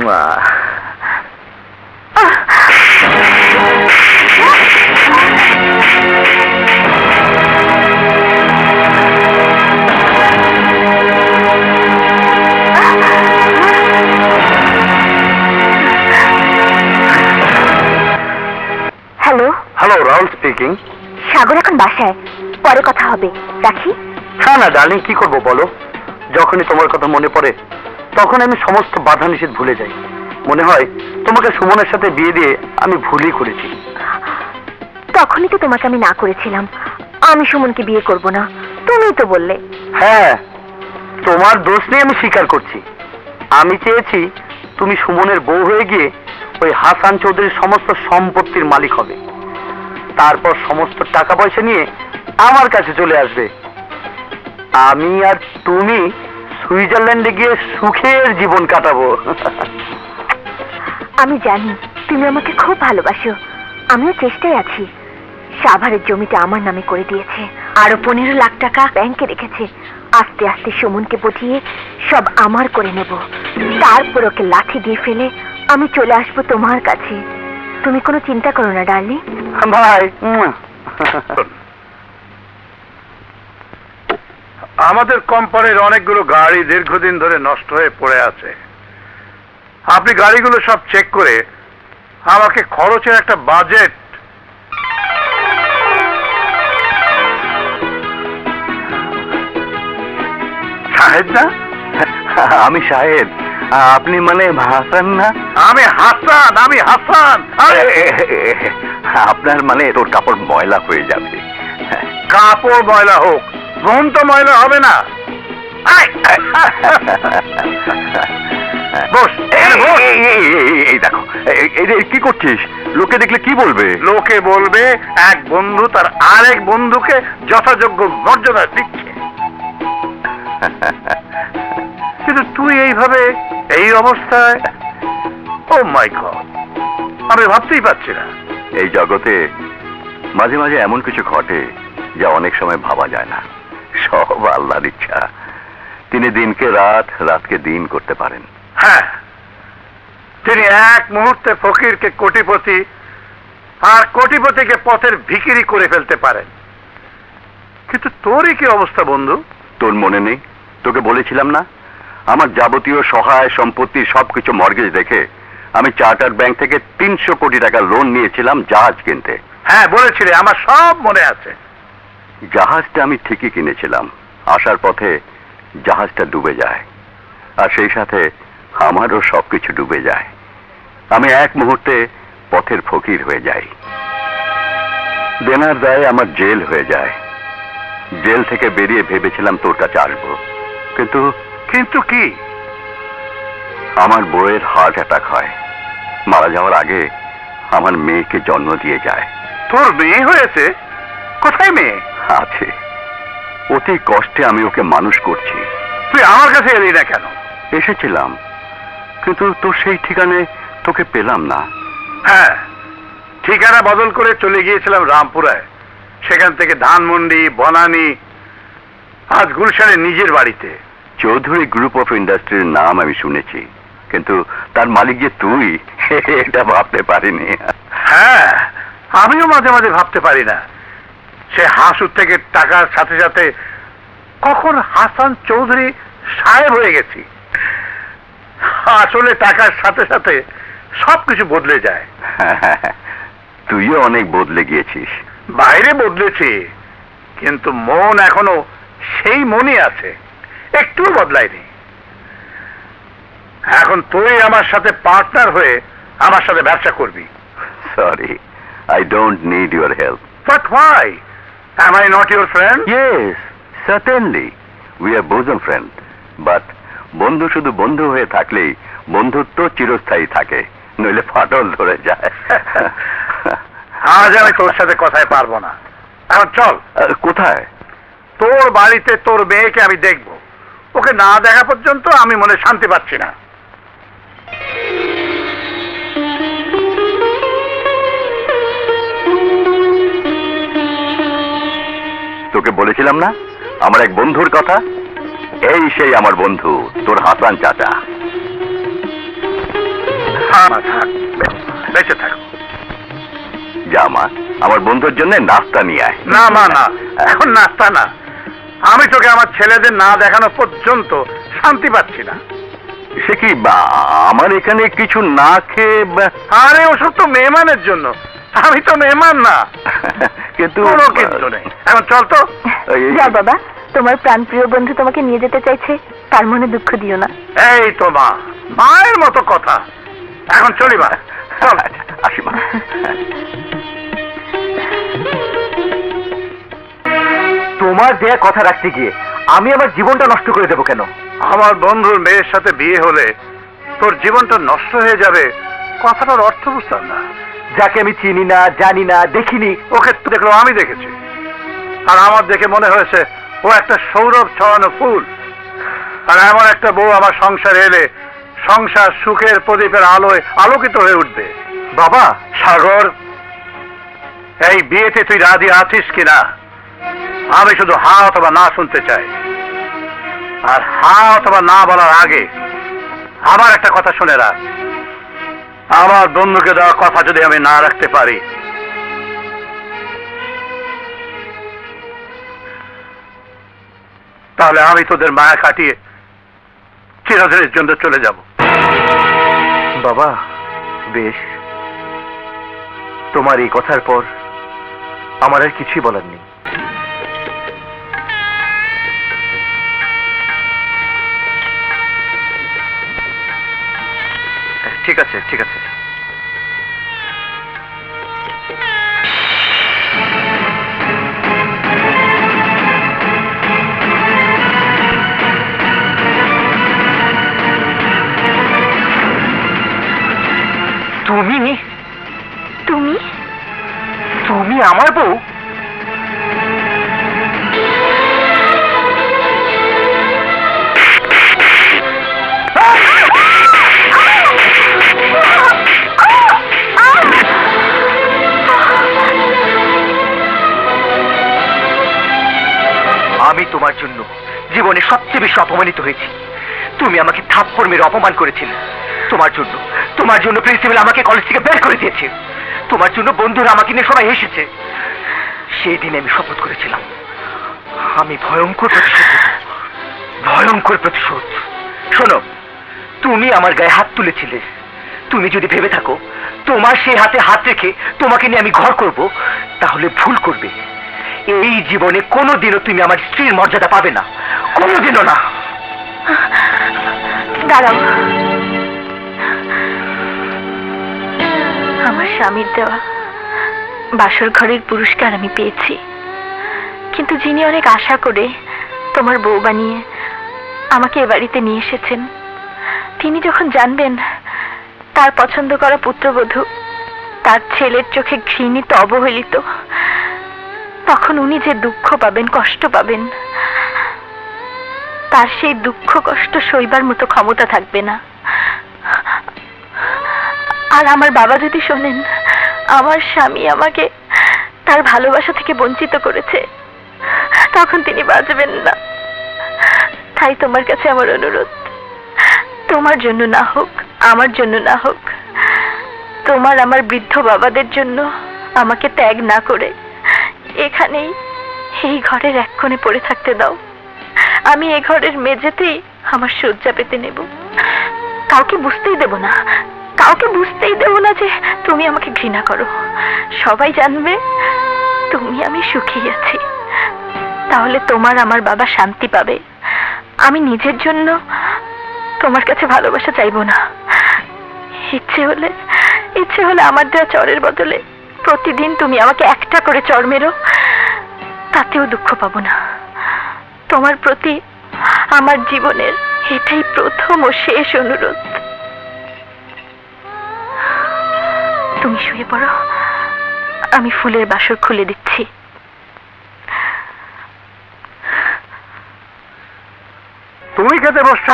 Hello hello, Rahul speaking. Sagar এখন বাসায়, পরে কথা হবে, রাখি। হ্যাঁ না ডার্লিং, কি করবো বলো? যখনই তোমার কথা মনে পড়ে তখন আমি সমস্ত বাধা নিষেধ ভুলে যাই। মনে হয় তোমাকে সুমনের সাথে বিয়ে দিয়ে আমি ভুলই করেছি। তখনই তো তোমাকে আমি না করেছিলাম, আমি সুমনকে বিয়ে করব না, তুমি তো বললে। হ্যাঁ, তোমার দোষ নেই, আমি স্বীকার করছি। আমি চেয়েছি তুমি সুমনের বউ হয়ে গিয়ে ওই হাসান চৌধুরীর সমস্ত সম্পত্তির মালিক হবে, তারপর সমস্ত টাকা পয়সা নিয়ে আমার কাছে চলে আসবে। আমি আর তুমি সুইজারল্যান্ডে গিয়ে সুখের জীবন কাটাবো। আমি জানি তুমি আমাকে খুব ভালোবাসো, আমিও চেষ্টায় আছি। সাভারের জমিটা আমার নামে করে দিয়েছে, আরো 15 লাখ টাকা ব্যাংকে রেখেছে। আস্তে আস্তে সুমনকে পটিয়ে সব আমার করে নেব, তারপর ওকে লাঠি দিয়ে ফেলে আমি চলে আসবো তোমার কাছে। তুমি কোনো চিন্তা করো না ডার্লিং। ভাই, আমাদের কোম্পানির অনেকগুলো গাড়ি দীর্ঘদিন ধরে নষ্ট হয়ে পড়ে আছে। আপনি গাড়িগুলো সব চেক করে আমাকে খরচের একটা বাজেট। সাহেব না? আমি সাহেব, আপনি মানে হাসান না? আমি হাসান। আপনার মানে তোর কাপড় ময়লা হয়ে যাবে। কাপড় ময়লা হোক, মন তো ময়লা হবে না। বস, এই দেখো, কি করছিস? লোকে দেখলে কি বলবে? লোকে বলবে এক বন্ধু তার আরেক বন্ধুকে যথাযোগ্য মর্যাদা দিচ্ছে। কিন্তু তুই এইভাবে, এই অবস্থায়, ও মাই গড, আমি ভাবতেই পারছি না। এই জগতে মাঝে মাঝে এমন কিছু ঘটে যা অনেক সময় ভাবা যায় না। সব আল্লাহর ইচ্ছা। তিনি দিনকে রাত, রাতকে দিন করতে পারেন। হ্যাঁ, তিনি এক মুহূর্তে ফকিরকে কোটিপতি আর কোটিপতিকে পথের ভিখিরি করে ফেলতে পারেন। কিন্তু তোরই কি অবস্থা বন্ধু? তোর মনে নেই? তোকে বলেছিলাম না, আমার যাবতীয় সহায় সম্পত্তি সবকিছু মর্গেজ দেখে আমি চার্টার ব্যাংক থেকে 300 কোটি টাকা লোন নিয়েছিলাম জাহাজ কিনতে। হ্যাঁ বলেছিলে, আমার সব মনে আছে। জাহাজটা আমি ঠিকই কিনেছিলাম, আসার পথে জাহাজটা ডুবে যায়, আর সেই সাথে আমারও সবকিছু ডুবে যায়। আমি এক মুহূর্তে পথের ফকির হয়ে যাই। দেনার দায়ে আমার জেল হয়ে যায়। জেল থেকে বেরিয়ে ভেবেছিলাম তোর কাছে আসবো, কিন্তু কিন্তু কি? আমার বউয়ের হার্ট অ্যাটাক হয়। মারা যাওয়ার আগে আমার মেয়েকে জন্ম দিয়ে যায়। তোর মেয়ে হয়েছে? কোথায় মেয়ে? আছে, অতি কষ্টে আমি ওকে মানুষ করছি। তুই আমার কাছে এলি না কেন? এসেছিলাম, কিন্তু তোর সেই ঠিকানে তোকে পেলাম না। হ্যাঁ, ঠিকানা বদল করে চলে গিয়েছিলাম রামপুরায়, সেখান থেকে ধানমন্ডি, বনানী, আজ গুলশানের নিজের বাড়িতে। চৌধুরী গ্রুপ অফ ইন্ডাস্ট্রির নাম আমি শুনেছি, কিন্তু তার মালিক যে তুই এটা ভাবতে পারিনি। হ্যাঁ, আমিও মাঝে মাঝে ভাবতে পারি না সে হাসুর থেকে টাকার সাথে সাথে কখন হাসান চৌধুরী সাহেব হয়ে গেছি। আসলে টাকার সাথে সাথে সবকিছু বদলে যায়। তুইও অনেক বদলে গিয়েছিস। বাইরে বদলেছি, কিন্তু মন এখনো সেই মনই আছে, একটু বদলায়নি। এখন তুই আমার সাথে পার্টনার হয়ে আমার সাথে ব্যবসা করবি। Sorry, I don't need your help. But why? Am I not your friend? Yes, certainly. We are bosom friends. But বন্ধু শুধু বন্ধু হয়ে থাকলেই বন্ধুত্ব চিরস্থায়ী থাকে, নইলে ফাটল ধরে যায়। আজ আমি তোর সাথে কথায় পারবো না। এখন চল। কোথায়? তোর বাড়িতে তোর মেয়েকে আমি দেখব। ওকে না দেখা পর্যন্ত আমি মনে শান্তি পাচ্ছি না। তোকে বলেছিলাম না আমার এক বন্ধুর কথা? এই সেই আমার বন্ধু, তোর হাসান চাচা। না থাক, বেঁচে থাক। যা মা, আমার বন্ধুর জন্য নাস্তা নিয়ে আয়। না মা, না, এখন নাস্তা না। আমি তোকে আমার ছেলেদের না দেখানো পর্যন্ত শান্তি পাচ্ছি না। সে কি আমার এখানে কিছু না খেয়ে আরে ওসব তো মেহমানের জন্য, আমি তো মেহমান না। কিন্তু কোনো কিন্তু নেই। এখন চল তো। যা বাবা, তোমার প্রাণপ্রিয় বন্ধু তোমাকে নিয়ে যেতে চাইছে, তার মনে দুঃখ দিও না। এই তো মা, মায়ের মতো কথা। এখন চলি মা, চল। আসি মা। তোমার দেয়া কথা রাখতে গিয়ে আমি আমার জীবনটা নষ্ট করে দেবো কেন? আমার বন্ধুর মেয়ের সাথে বিয়ে হলে তোর জীবনটা নষ্ট হয়ে যাবে, কথাটার অর্থ বুঝতাম না। যাকে আমি চিনি না, জানি না, দেখিনি, ওকে তো দেখলো আমি দেখেছি, আর আমার দেখে মনে হয়েছে ও একটা সৌরভ ছড়ানো ফুল। আর এমন একটা বউ আমার সংসারে এলে সংসার সুখের প্রদীপের আলোয় আলোকিত হয়ে উঠবে। বাবা। সাগর, এই বিয়েতে তুই রাজি আছিস কিনা আমি শুধু হা অথবা না শুনতে চাই। আর হা অথবা না বলার আগে আমার একটা কথা শুনে রাখ, আমার বন্ধুকে দেওয়া কথা যদি আমি না রাখতে পারি, তাহলে আমি তোদের মায়া কাটিয়ে চিরদিনের জন্য চলে যাব। বাবা, বেশ, তোমার এই কথার পর আমার আর কিছুই বলার নেই। ঠিক আছে, ঠিক আছে। তুমি তুমি তুমি আমার বউ? আমি তোমার জন্য জীবনে সবচেয়ে বেশি অপমানিত হয়েছি। তুমি আমাকে থাপ্পড় মেরে অপমান করেছিলে। তোমার জন্য প্রিন্সিপাল আমাকে কলেজ থেকে বের করে দিয়েছে। তোমার জন্য বন্ধুরা আমাকে নিয়ে সবাই এসেছে। সেই দিনে আমি শপথ করেছিলাম আমি ভয়ঙ্কর প্রতিশোধ নেব, ভয়ঙ্কর প্রতিশোধ। শোনো, তুমি আমার গায়ে হাত তুলেছিলে। তুমি যদি ভেবে থাকো তোমার সেই হাতে হাত রেখে তোমাকে নিয়ে আমি ঘর করব, তাহলে ভুল করবে। এই জীবনে কোনোদিনও তুমি আমার স্ত্রীর মর্যাদা পাবে না, কোনোদিনও না। দাঁড়াও, আমার স্বামীর দেওয়া বাসর ঘরের পুরস্কার আমি পেয়েছি, কিন্তু যিনি অনেক আশা করে তোমার বউ বানিয়ে আমাকে এ বাড়িতে নিয়ে এসেছেন, তিনি যখন জানবেন তার পছন্দ করা পুত্রবধূ তার ছেলের চোখে ঘৃণিত, অবহেলিত, তখন উনি যে দুঃখ পাবেন, কষ্ট পাবেন, তার সেই দুঃখ কষ্ট সইবার মতো ক্ষমতা থাকবে না। আর আমার বাবা যদি শোনেন আমার স্বামী আমাকে তার ভালোবাসা থেকে বঞ্চিত করেছে, তখন তিনি বাঁচবেন না। তাই তোমার কাছে আমার অনুরোধ, তোমার জন্য না হোক, আমার জন্য না হোক, তোমার আমার বৃদ্ধ বাবাদের জন্য আমাকে ত্যাগ না করে এখানেই এই ঘরের এক কোণে পড়ে থাকতে দাও। আমি এই ঘরের মেঝেতেই আমার শয্যা পেতে নেব। কাউকে বুঝতেই দেব না, কাউকে বুঝতেই দেব না যে তুমি আমাকে ঘৃণা করো। সবাই জানবে তুমি আমি সুখী আছি। তাহলে তোমার আমার বাবা শান্তি পাবে। আমি নিজের জন্য তোমার কাছে ভালোবাসা চাইবো না। ইচ্ছে হলে আমার দেওয়া চরের বদলে প্রতিদিন তুমি আমাকে একটা করে চর মেরো, তাতেও দুঃখ পাবো না। তোমার প্রতি আমার জীবনের এটাই প্রথম ও শেষ অনুরোধ। তুমি শুয়ে পড়ো, আমি ফুলের বাসর খুলে দিচ্ছি। তুমি খেতে বসছো?